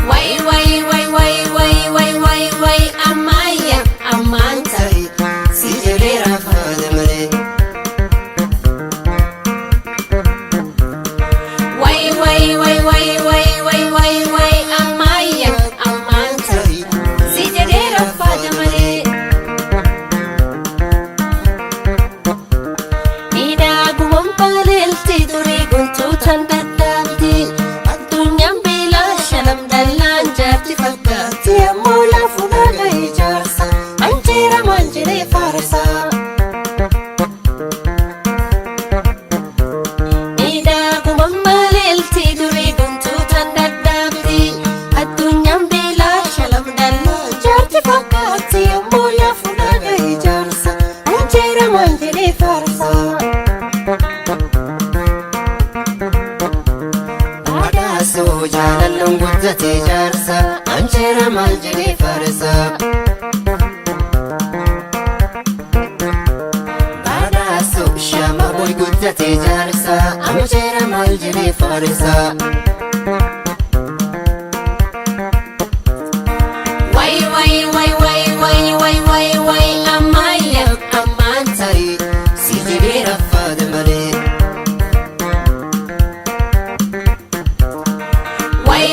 way amaya amanta si jedera fadamale way amaya amanta si jedera fadamale ida guwam palelti duri guntu tandadati adunyam bila shalam dalan jati fakati amula funaga ijarsa anjira manjire farsa ida guwam palelti duri guntu tandadati adunyam bila shalam dalan jati fakati amula funaga ijarsa anjira manjire farsa so jalalun guddate jarsa anjera maljini farsa bada so shama boy guddate jarsa anjera maljini farsa way amaya amantari si jedera fadamale way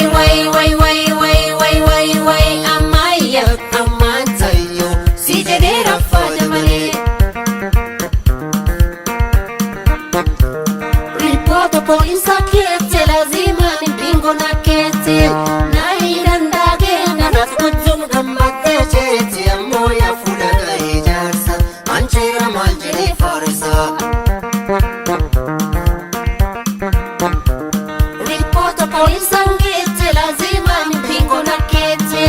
amaya amanta yo si jedera fadamale riporto polisa kete lazima ni bingo na kete na irandage na natkujum gamate cheti amoya fudaga ijarsa anchira maljini farsa riporto polisa kete lazima ni bingo na kete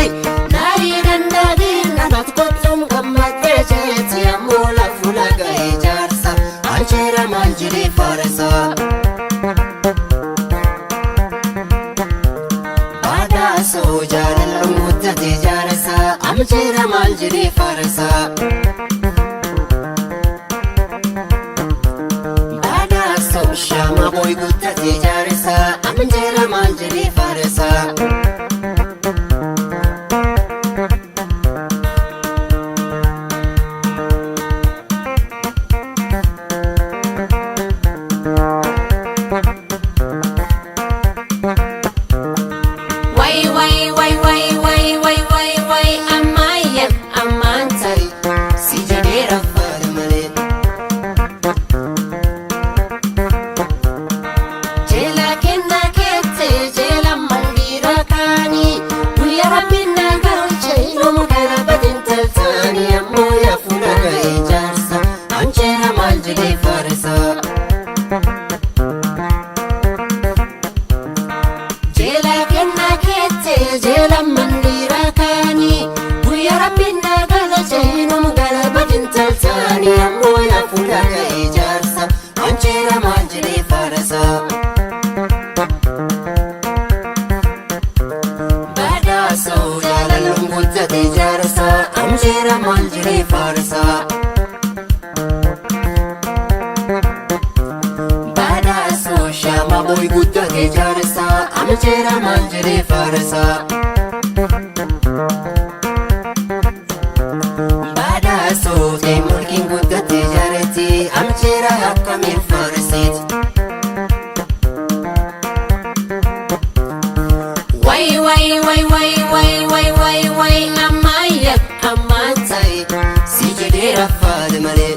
na irandage na natkujum gamate cheti amola fudaga ijarsa anchira maljini farsa so jalalun guddate jarsa amjera maljini farsa bada so shama boy guddate jarsa amjera maljini farsa way amaya amanta si jedera fadamale jela kenna kete jela mandira kani buya rabbina galche no mugara badin taltani amoya funaga ijarsa anjera maljini farsa jela kenna kete jela mandira kani buya rabbina galche no mugara badin taltani amoya funaga ijarsa anjera maljini farsa bada so jalalun guddate jarsa anjera maljini farsa bada so shama boy guddate jarsa anjera maljini farsa bada so temulkin guddate jarati anjera hakkamir farsit way amaya amanta si jedera fadamale